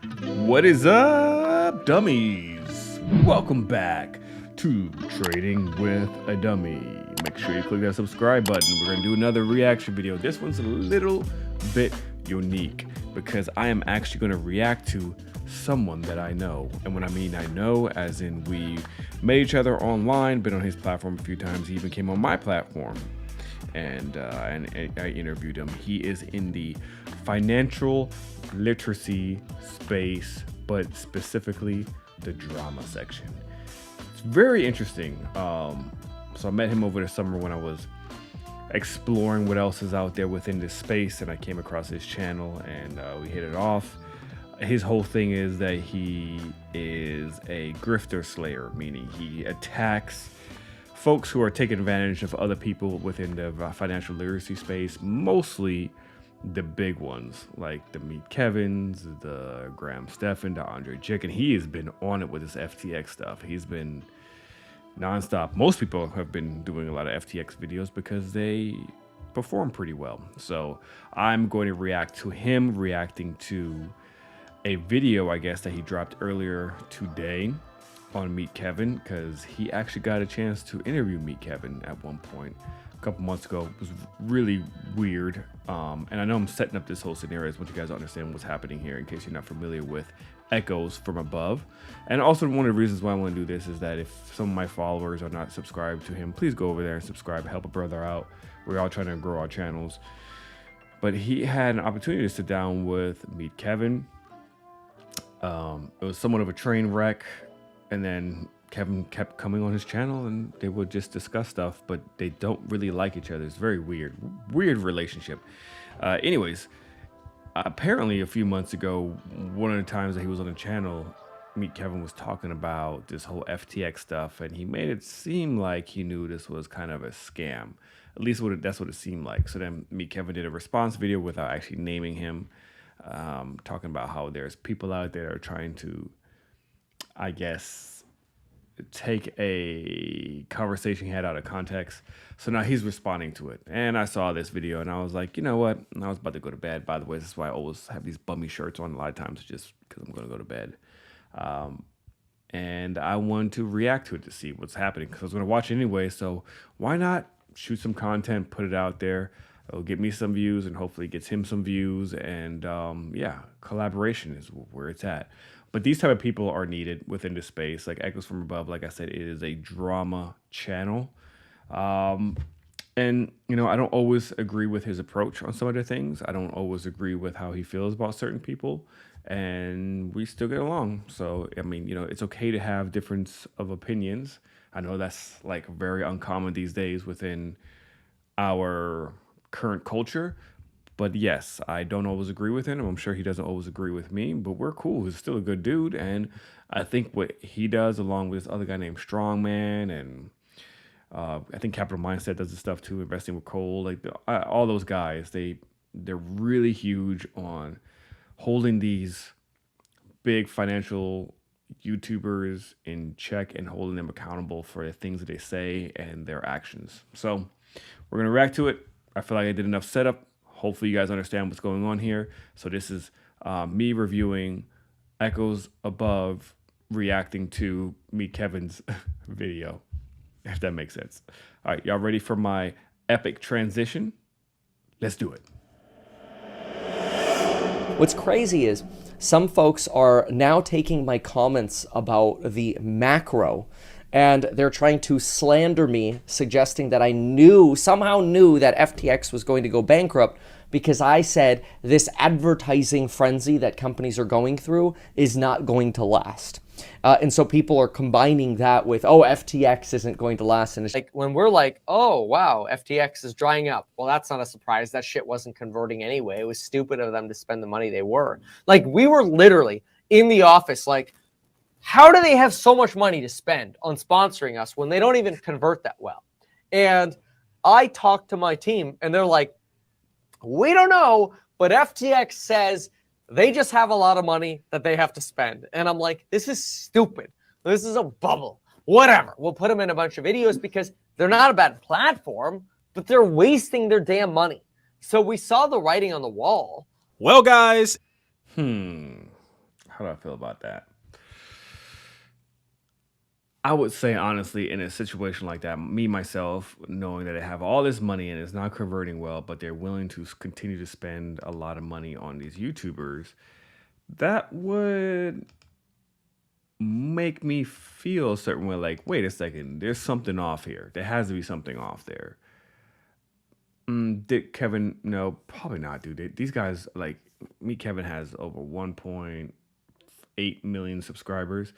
What is up, dummies? Welcome back to Trading with a Dummy. Make sure you click that subscribe button. We're going to do another reaction video. This one's a little bit unique because I am actually going to react to someone that I know. And when I mean I know, as in we met each other online, been on his platform a few times. He even came on my platform. And I interviewed him. He is in the financial literacy space, but specifically the drama section. It's very interesting. So I met him over the summer when I was exploring what else is out there within this space, and I came across his channel, and we hit it off. His whole thing is that he is a grifter slayer, meaning he attacks folks who are taking advantage of other people within the financial literacy space, mostly the big ones like the Meet Kevins, the Graham Stephan, the Andre Jick, and he has been on it with this FTX stuff. He's been nonstop. Most people have been doing a lot of FTX videos because they perform pretty well. So I'm going to react to him reacting to a video, I guess, that he dropped earlier today on Meet Kevin, because he actually got a chance to interview Meet Kevin at one point a couple months ago. It was really weird, and I know I'm setting up this whole scenario. I just want you guys to understand what's happening here in case you're not familiar with echoes from above. And also, one of the reasons why I want to do this is that if some of my followers are not subscribed to him, please go over there and subscribe, help a brother out. We're all trying to grow our channels. But he had an opportunity to sit down with Meet Kevin. It was somewhat of a train wreck. And then Kevin kept coming on his channel and they would just discuss stuff, but they don't really like each other. It's very weird relationship. Anyways, apparently a few months ago, one of the times that he was on the channel, Meet Kevin was talking about this whole FTX stuff, and he made it seem like he knew this was kind of a scam. At least that's what it seemed like. So then Meet Kevin did a response video without actually naming him, talking about how there's people out there that are trying to, I guess, take a conversation he had out of context. So now he's responding to it. And I saw this video and I was like, you know what? And I was about to go to bed. By the way, this is why I always have these bummy shirts on a lot of times, just because I'm going to go to bed. And I wanted to react to it to see what's happening because I was going to watch it anyway. So why not shoot some content, put it out there? It'll get me some views and hopefully it gets him some views. And yeah, collaboration is where it's at. But these type of people are needed within this space. Like Echoes from Above, like I said, it is a drama channel. And, you know, I don't always agree with his approach on some of the things. I don't always agree with how he feels about certain people. And we still get along. So, I mean, you know, it's okay to have difference of opinions. I know that's like very uncommon these days within our current culture. But yes, I don't always agree with him. I'm sure he doesn't always agree with me, but we're cool. He's still a good dude. And I think what he does, along with this other guy named Strongman, and I think Capital Mindset does this stuff too, investing with Cole, like all those guys, they're really huge on holding these big financial YouTubers in check and holding them accountable for the things that they say and their actions. So we're going to react to it. I feel like I did enough setup. Hopefully you guys understand what's going on here. So this is me reviewing Echoes Above reacting to Meet Kevin's video, if that makes sense. All right, y'all ready for my epic transition? Let's do it. What's crazy is some folks are now taking my comments about the macro and they're trying to slander me, suggesting that I somehow knew that FTX was going to go bankrupt because I said this advertising frenzy that companies are going through is not going to last. And so people are combining that with, oh, FTX isn't going to last. And it's like when we're like, oh, wow, FTX is drying up. Well, that's not a surprise. That shit wasn't converting anyway. It was stupid of them to spend the money they were. Like, we were literally in the office like, how do they have so much money to spend on sponsoring us when they don't even convert that well? And I talked to my team and they're like, we don't know, but FTX says they just have a lot of money that they have to spend. And I'm like, this is stupid. This is a bubble. Whatever. We'll put them in a bunch of videos because they're not a bad platform, but they're wasting their damn money. So we saw the writing on the wall. Well, guys. how do I feel about that? I would say honestly, in a situation like that, me myself, knowing that they have all this money and it's not converting well, but they're willing to continue to spend a lot of money on these YouTubers, that would make me feel a certain way. Like, wait a second, there's something off here. There has to be something off there. Did Kevin? No, probably not, dude. These guys, like me, Kevin has over 1.8 million subscribers.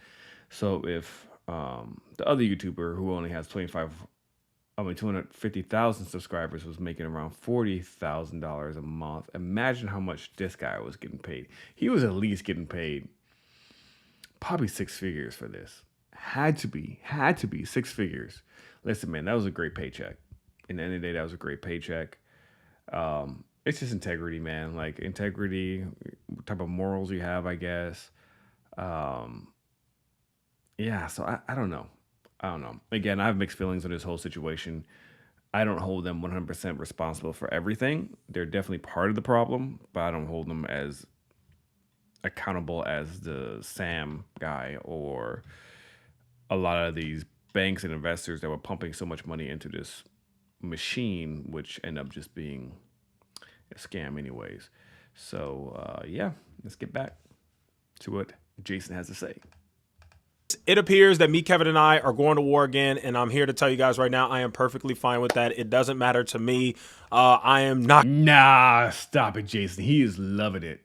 So if the other YouTuber who only has 250,000 subscribers was making around $40,000 a month, imagine how much this guy was getting paid. He was at least getting paid probably six figures for this. Had to be six figures. Listen, man, that was a great paycheck. In the end of the day, that was a great paycheck. It's just integrity, man. Like integrity, what type of morals you have, I guess. Yeah, so I don't know. I don't know. Again, I have mixed feelings on this whole situation. I don't hold them 100% responsible for everything. They're definitely part of the problem, but I don't hold them as accountable as the Sam guy or a lot of these banks and investors that were pumping so much money into this machine, which end up just being a scam anyways. So yeah, let's get back to what Jason has to say. It appears that me, Kevin, and I are going to war again, and I'm here to tell you guys right now, I am perfectly fine with that. It doesn't matter to me. I am not. Nah, stop it, Jason. He is loving it.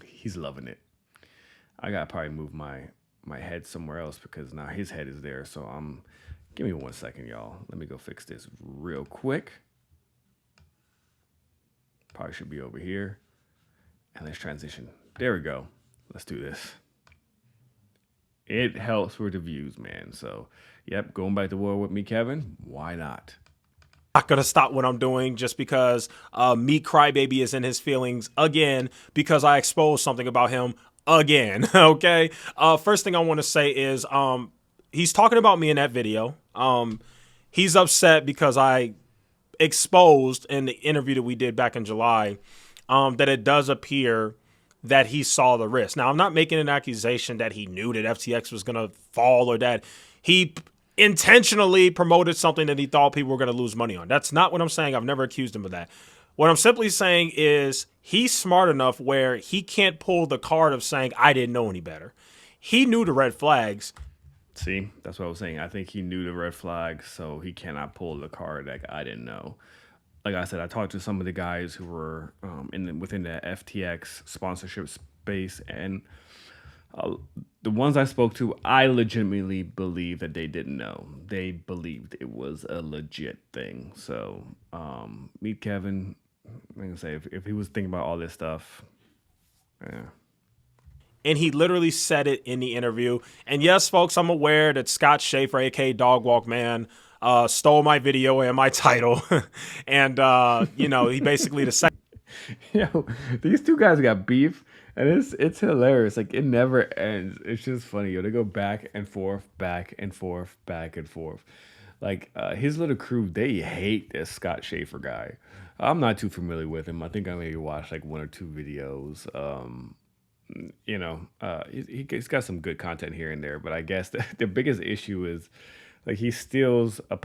He's loving it. I gotta probably move my head somewhere else because now his head is there. So give me 1 second, y'all. Let me go fix this real quick. Probably should be over here. And let's transition. There we go. Let's do this. It helps with the views, man. So, yep, going back to war with me, Kevin. Why not? Not gonna stop what I'm doing just because me crybaby is in his feelings again because I exposed something about him again. Okay. First thing I want to say is he's talking about me in that video. He's upset because I exposed in the interview that we did back in July that it does appear that he saw the risk. Now, I'm not making an accusation that he knew that FTX was going to fall or that he intentionally promoted something that he thought people were going to lose money on. That's not what I'm saying. I've never accused him of that. What I'm simply saying is he's smart enough where he can't pull the card of saying, I didn't know any better. He knew the red flags. See, that's what I was saying. I think he knew the red flags, so he cannot pull the card that I didn't know. Like I said, I talked to some of the guys who were within the FTX sponsorship space, and the ones I spoke to, I legitimately believe that they didn't know. They believed it was a legit thing. So, meet Kevin. I'm gonna say if he was thinking about all this stuff, yeah. And he literally said it in the interview. And yes, folks, I'm aware that Scott Schaefer, aka Dog Walk Man, stole my video and my title. And, he basically the second. Yo, these two guys got beef, and it's hilarious. Like, it never ends. It's just funny. Yo, they go back and forth, back and forth, back and forth. Like, his little crew, they hate this Scott Schaefer guy. I'm not too familiar with him. I think I maybe watched like one or two videos. He's got some good content here and there, but I guess the biggest issue is like he steals a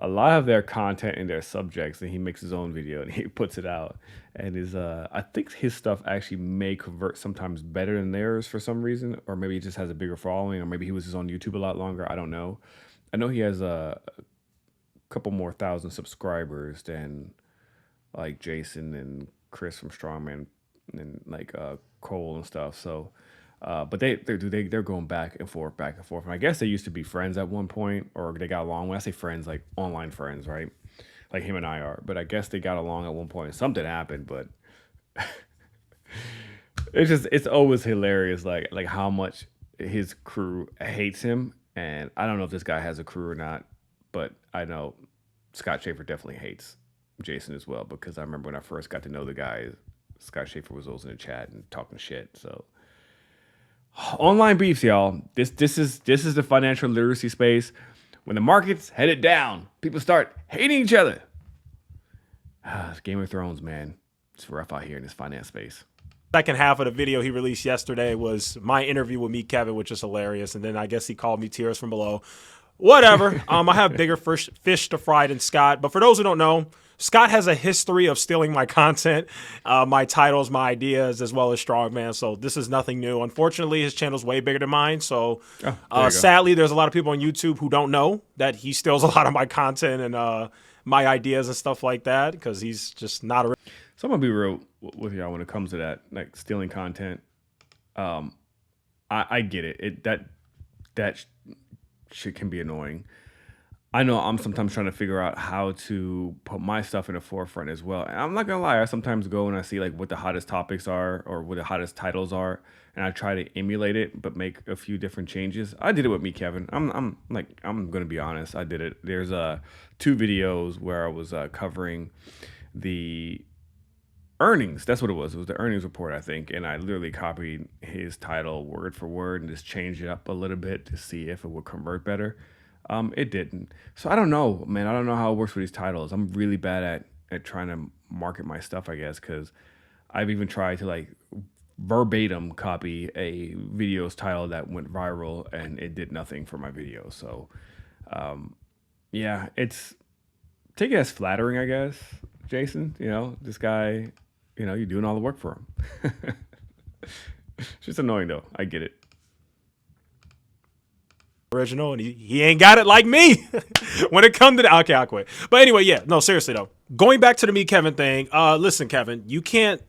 lot of their content and their subjects, and he makes his own video and he puts it out. And I think his stuff actually may convert sometimes better than theirs for some reason, or maybe he just has a bigger following, or maybe he was on YouTube a lot longer. I don't know. I know he has a couple more thousand subscribers than like Jason and Chris from Strongman and like Cole and stuff. So, but they're going back and forth, and I guess they used to be friends at one point, or they got along. When I say friends, like online friends, right? Like him and I are. But I guess they got along at one point. Something happened, but it's always hilarious, like how much his crew hates him. And I don't know if this guy has a crew or not, but I know Scott Schaefer definitely hates Jason as well, because I remember when I first got to know the guy, Scott Schaefer was always in the chat and talking shit. So online beefs, y'all. This is the financial literacy space. When the market's headed down, people start hating each other. It's Game of Thrones, man. It's rough out here in this finance space. second half of the video he released yesterday was my interview with Meet Kevin, which is hilarious. And then I guess he called me Tears from Below. Whatever. I have bigger fish to fry than Scott. But for those who don't know, Scott has a history of stealing my content, my titles, my ideas, as well as Strongman. So this is nothing new. Unfortunately, his channel's way bigger than mine. So sadly, there's a lot of people on YouTube who don't know that he steals a lot of my content and my ideas and stuff like that because he's just not a. So I'm gonna be real with y'all when it comes to that, like stealing content. I get it. That shit can be annoying. I know I'm sometimes trying to figure out how to put my stuff in the forefront as well. And I'm not gonna lie, I sometimes go and I see like what the hottest topics are or what the hottest titles are, and I try to emulate it, but make a few different changes. I did it with me, Kevin. I'm gonna be honest. I did it. There's 2 videos where I was covering the earnings. That's what it was. It was the earnings report, I think. And I literally copied his title word for word and just changed it up a little bit to see if it would convert better. It didn't. So I don't know, man. I don't know how it works with these titles. I'm really bad at trying to market my stuff, I guess, because I've even tried to like verbatim copy a video's title that went viral and it did nothing for my video. So yeah, take it as flattering, I guess, Jason. You know, this guy, you know, you're doing all the work for him. It's just annoying though. I get it. Original, and he ain't got it like me when it comes to the. Okay, I'll quit. But anyway, yeah, no, seriously though, going back to the Meet Kevin thing. Listen, Kevin, you can't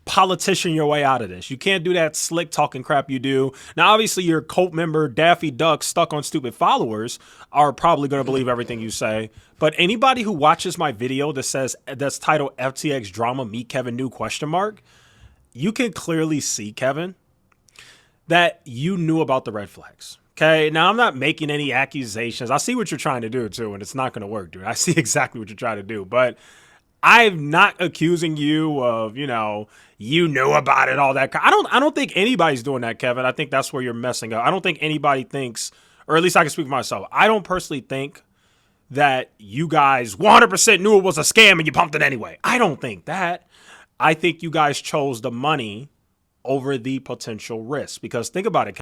politician your way out of this. You can't do that slick talking crap you do. Now, obviously, your cult member Daffy Duck stuck on stupid followers are probably going to believe everything you say. But anybody who watches my video that's titled FTX Drama Meet Kevin New ? You can clearly see, Kevin, that you knew about the red flags. Okay, now I'm not making any accusations. I see what you're trying to do too, and it's not going to work, dude. I see exactly what you're trying to do, but I'm not accusing you of, you knew about it, all that. I don't think anybody's doing that, Kevin. I think that's where you're messing up. I don't think anybody thinks, or at least I can speak for myself. I don't personally think that you guys 100% knew it was a scam and you pumped it anyway. I don't think that. I think you guys chose the money over the potential risk because think about it.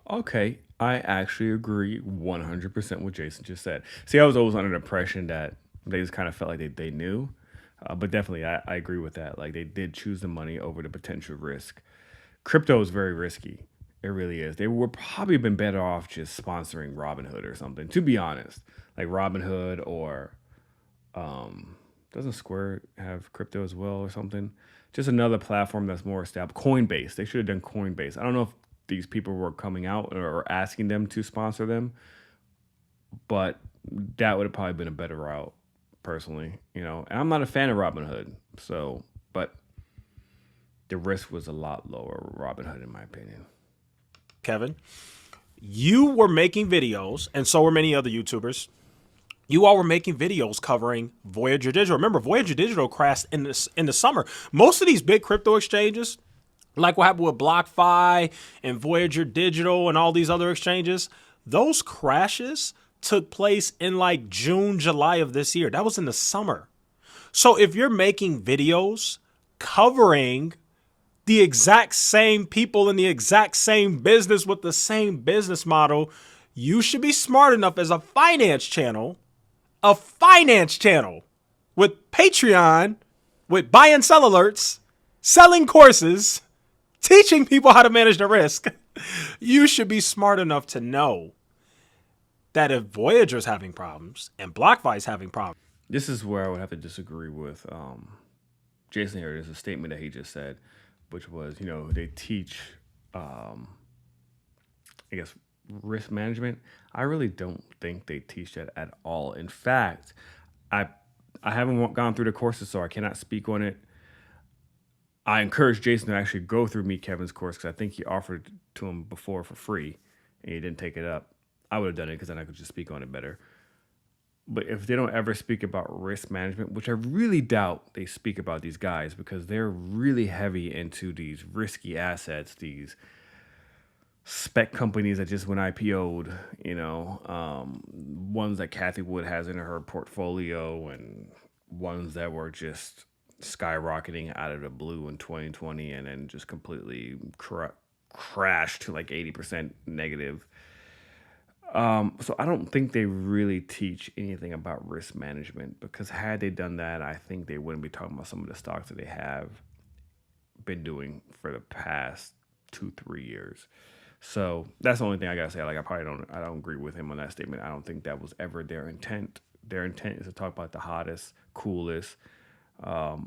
Okay, I actually agree 100% what Jason just said. See, I was always under the impression that they just kind of felt like they knew. But definitely, I agree with that. Like, they did choose the money over the potential risk. Crypto is very risky. It really is. They would probably been better off just sponsoring Robinhood or something, to be honest. Like Robinhood or doesn't Square have crypto as well or something? Just another platform that's more established. Coinbase. They should have done Coinbase. I don't know if these people were coming out or asking them to sponsor them, but that would have probably been a better route, personally. And I'm not a fan of Robinhood, but the risk was a lot lower with Robinhood, in my opinion. Kevin, you were making videos, and so were many other YouTubers. You all were making videos covering Voyager Digital. Remember, Voyager Digital crashed in the summer. Most of these big crypto exchanges, like what happened with BlockFi and Voyager Digital and all these other exchanges, those crashes took place in like June, July of this year. That was in the summer. So if you're making videos covering the exact same people in the exact same business with the same business model, you should be smart enough as a finance channel with Patreon, with buy and sell alerts, selling courses, teaching people how to manage the risk. You should be smart enough to know that if Voyager's having problems and BlockFi's having problems. This is where I would have to disagree with Jason here. There's a statement that he just said, which was, they teach, I guess, risk management. I really don't think they teach that at all. In fact, I haven't gone through the courses, so I cannot speak on it. I encourage Jason to actually go through Meet Kevin's course because I think he offered to him before for free and he didn't take it up. I would have done it because then I could just speak on it better. But if they don't ever speak about risk management, which I really doubt they speak about these guys because they're really heavy into these risky assets, these spec companies that just went IPO'd, ones that Kathy Wood has in her portfolio and ones that were just skyrocketing out of the blue in 2020 and then just completely crashed to like 80% negative. So I don't think they really teach anything about risk management, because had they done that, I think they wouldn't be talking about some of the stocks that they have been doing for the past 2-3 years. So that's the only thing I gotta say. Like, I don't agree with him on that statement. I don't think that was ever their intent. Their intent is to talk about the hottest, coolest,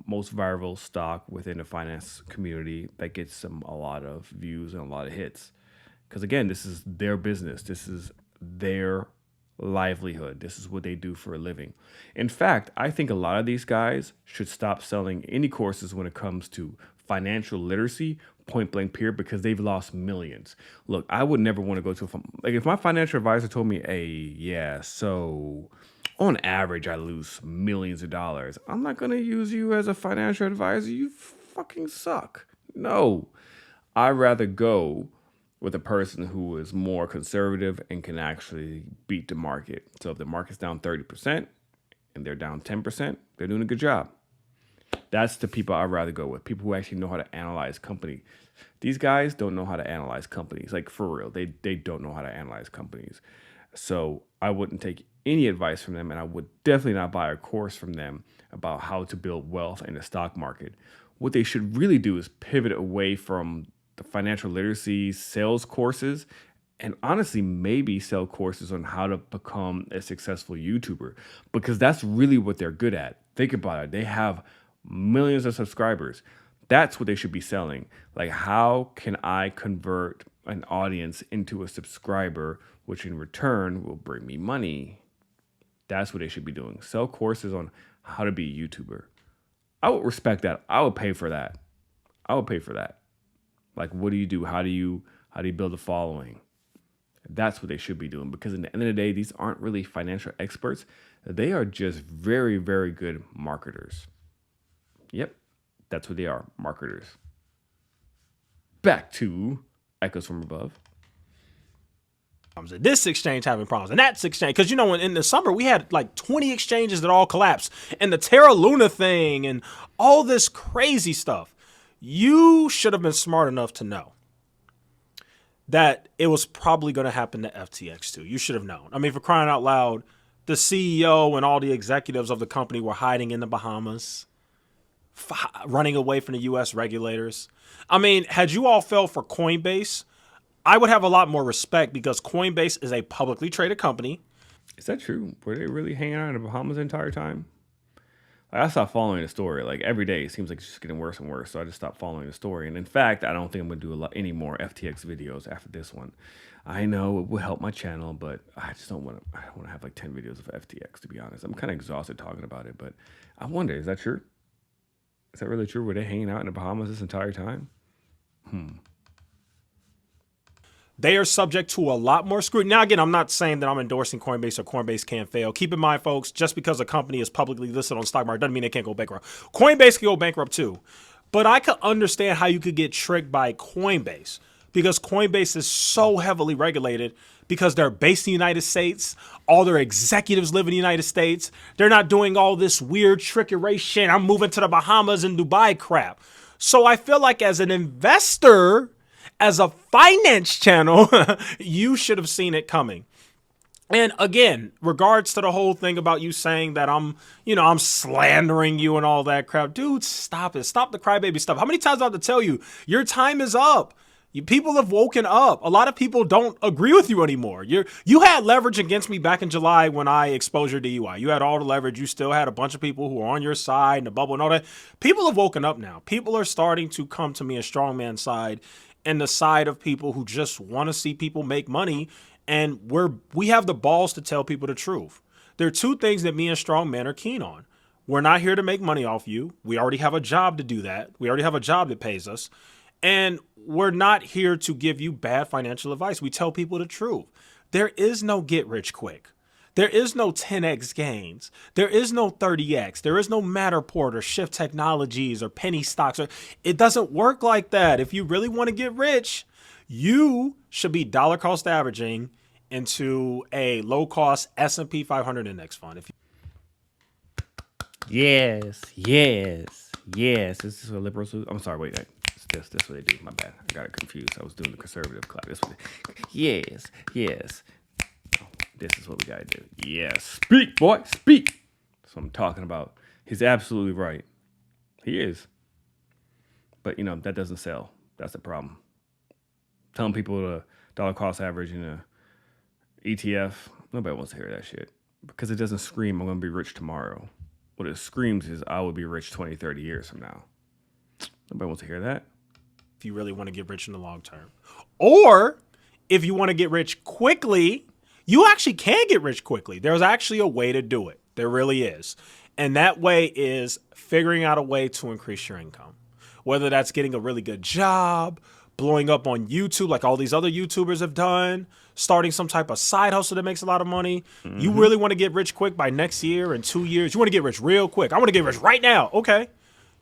most viral stock within the finance community that gets them a lot of views and a lot of hits. Because again, this is their business. This is their livelihood. This is what they do for a living. In fact, I think a lot of these guys should stop selling any courses when it comes to financial literacy, point blank period, because they've lost millions. Look, I would never want to go to like, if my financial advisor told me, hey, yeah, so on average I lose millions of dollars, I'm not going to use you as a financial advisor. You fucking suck. No, I'd rather go with a person who is more conservative and can actually beat the market. So if the market's down 30% and they're down 10%, they're doing a good job. That's the people I'd rather go with. People who actually know how to analyze company. These guys don't know how to analyze companies. Like, for real, they don't know how to analyze companies. So I wouldn't take any advice from them, and I would definitely not buy a course from them about how to build wealth in the stock market. What they should really do is pivot away from the financial literacy sales courses, and honestly maybe sell courses on how to become a successful YouTuber, because that's really what they're good at. Think about it. They have millions of subscribers. That's what they should be selling. Like, how can I convert an audience into a subscriber, which in return will bring me money? That's what they should be doing. Sell courses on how to be a YouTuber. I would respect that. I would pay for that. I would pay for that. Like, what do you do? How do you build a following? That's what they should be doing, because in the end of the day, these aren't really financial experts. They are just very, very good marketers. Yep, that's what they are, marketers. Back to Echoes from Above. This exchange having problems, and that's exchange, because in the summer we had like 20 exchanges that all collapsed, and the Terra Luna thing and all this crazy stuff. You should have been smart enough to know that it was probably going to happen to FTX too. You should have known. I mean, for crying out loud, the CEO and all the executives of the company were hiding in the Bahamas, running away from the U.S. regulators. I mean, had you all fell for Coinbase, I would have a lot more respect, because Coinbase is a publicly traded company. Is that true? Were they really hanging out in the Bahamas the entire time? I stopped following the story. Like, every day it seems like it's just getting worse and worse. So I just stopped following the story. And in fact, I don't think I'm going to do any more FTX videos after this one. I know it will help my channel, but I just don't want to. I don't want to have like 10 videos of FTX, to be honest. I'm kind of exhausted talking about it, but I wonder, is that true? Is that really true? Were they hanging out in the Bahamas this entire time? They are subject to a lot more scrutiny. Now, again, I'm not saying that I'm endorsing Coinbase or Coinbase can't fail. Keep in mind, folks, just because a company is publicly listed on the stock market doesn't mean they can't go bankrupt. Coinbase can go bankrupt too. But I could understand how you could get tricked by Coinbase, because Coinbase is so heavily regulated, because they're based in the United States. All their executives live in the United States. They're not doing all this weird trickery shit. I'm moving to the Bahamas and Dubai crap. So I feel like as an investor, as a finance channel, you should have seen it coming. And again, regards to the whole thing about you saying that I'm slandering you and all that crap. Dude, stop it. Stop the crybaby stuff. How many times do I have to tell you? Your time is up. People have woken up. A lot of people don't agree with you anymore. You had leverage against me back in July when I exposed your DUI. You had all the leverage. You still had a bunch of people who were on your side and the bubble and all that. People have woken up now. People are starting to come to me a strongman side, and the side of people who just want to see people make money. And we have the balls to tell people the truth. There are two things that me and strongmen are keen on. We're not here to make money off you. We already have a job to do that. We already have a job that pays us. And we're not here to give you bad financial advice. We tell people the truth. There is no get rich quick. There is no 10x gains. There is no 30x. There is no Matterport or Shift Technologies or penny stocks. It doesn't work like that. If you really want to get rich, you should be dollar cost averaging into a low cost S&P 500 index fund. Yes. Yes, this is what liberals do. I'm sorry, wait. This what they do. My bad. I got it confused. I was doing the conservative clap. Yes, yes. Oh, this is what we gotta do. Yes. Speak, boy, speak. That's what I'm talking about. He's absolutely right. He is. But, that doesn't sell. That's the problem. Telling people the dollar cost average in a ETF, nobody wants to hear that shit. Because it doesn't scream, I'm going to be rich tomorrow. What it screams is, I will be rich 20, 30 years from now. Nobody wants to hear that. If you really want to get rich in the long term. Or if you want to get rich quickly, you actually can get rich quickly. There's actually a way to do it. There really is. And that way is figuring out a way to increase your income. Whether that's getting a really good job, blowing up on YouTube like all these other YouTubers have done, starting some type of side hustle that makes a lot of money. Mm-hmm. You really want to get rich quick by next year and 2 years. You want to get rich real quick. I want to get rich right now. Okay.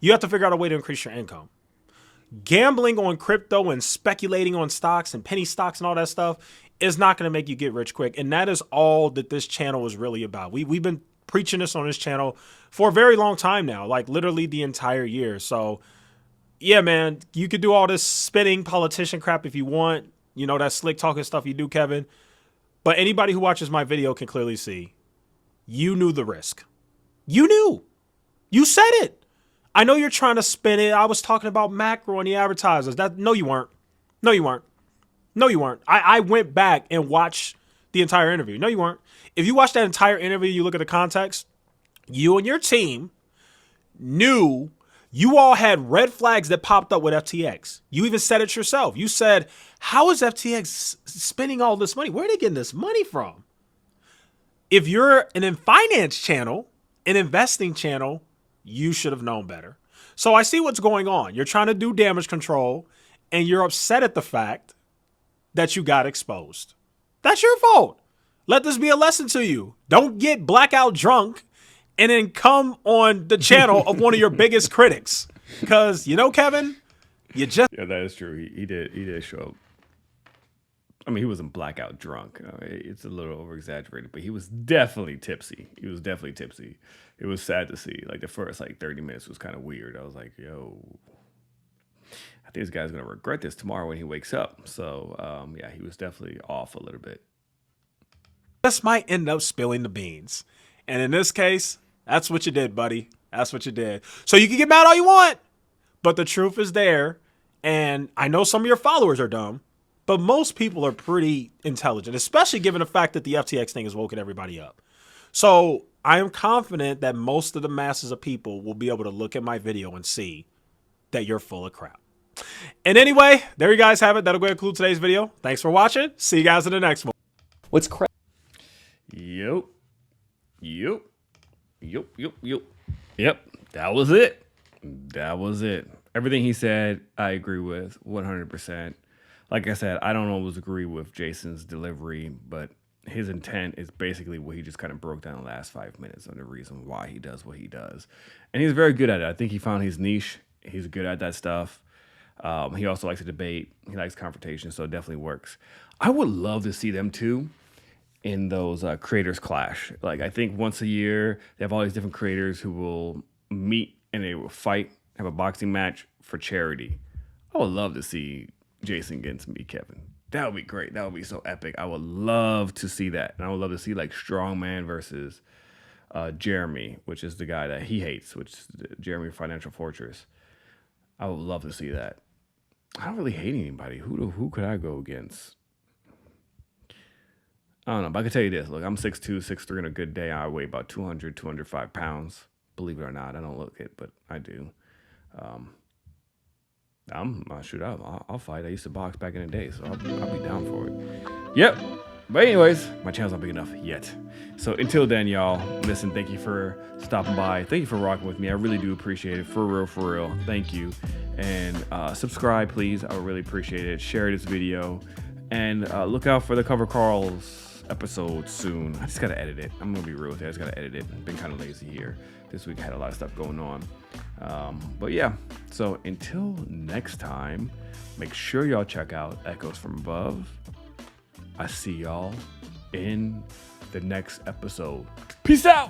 You have to figure out a way to increase your income. Gambling on crypto and speculating on stocks and penny stocks and all that stuff is not going to make you get rich quick. And that is all that this channel is really about. We've been preaching this on this channel for a very long time now, like literally the entire year. So yeah, man, you could do all this spinning politician crap if you want. That slick talking stuff you do, Kevin. But anybody who watches my video can clearly see you knew the risk. You knew. You said it. I know you're trying to spin it. I was talking about macro and the advertisers. No, you weren't. No, you weren't. No, you weren't. I went back and watched the entire interview. No, you weren't. If you watch that entire interview, you look at the context, you and your team knew. You all had red flags that popped up with FTX. You even said it yourself. You said, how is FTX spending all this money? Where are they getting this money from? If you're an finance channel, an investing channel, you should have known better. So I see what's going on. You're trying to do damage control and you're upset at the fact that you got exposed. That's your fault. Let this be a lesson to you. Don't get blackout drunk and then come on the channel of one of your biggest critics. Because, Kevin, you just... Yeah, that is true. He did show up. I mean, he wasn't blackout drunk. It's a little over-exaggerated, but he was definitely tipsy. It was sad to see. Like, the first, 30 minutes was kind of weird. I was like, yo, I think this guy's going to regret this tomorrow when he wakes up. So, yeah, he was definitely off a little bit. Just might end up spilling the beans. And in this case... that's what you did, buddy. That's what you did. So you can get mad all you want, but the truth is there. And I know some of your followers are dumb, but most people are pretty intelligent, especially given the fact that the FTX thing has woken everybody up. So I am confident that most of the masses of people will be able to look at my video and see that you're full of crap. And anyway, there you guys have it. That'll go ahead and conclude today's video. Thanks for watching. See you guys in the next one. What's crap? Yep. That was it. Everything he said, I agree with 100%. Like I said, I don't always agree with Jason's delivery, but his intent is basically what he just kind of broke down the last 5 minutes on the reason why he does what he does. And he's very good at it. I think he found his niche. He's good at that stuff. He also likes to debate. He likes confrontation, so it definitely works. I would love to see them too in those creators clash. Like, I think once a year they have all these different creators who will meet and they will fight, have a boxing match for charity. I would love to see Jason against me, Kevin. That would be great. That would be so epic. I would love to see that. And I would love to see Strongman versus Jeremy, which is the guy that he hates, which is Jeremy Financial Fortress. I would love to see that. I don't really hate anybody. Who could I go against? I don't know, but I can tell you this. Look, I'm 6'2", 6'3" on a good day. I weigh about 200, 205 pounds. Believe it or not, I don't look it, but I do. I'll fight. I used to box back in the day, so I'll be down for it. Yep. But anyways, my channel's not big enough yet. So until then, y'all, listen, thank you for stopping by. Thank you for rocking with me. I really do appreciate it. For real. Thank you. And subscribe, please. I would really appreciate it. Share this video. And look out for the Cover Carl's episode soon. I just gotta edit it. I'm gonna be real with you. I just gotta edit it. I've been kind of lazy here. This week I had a lot of stuff going on. But yeah, so until next time, make sure y'all check out Echoes from Above. I see y'all in the next episode. Peace out.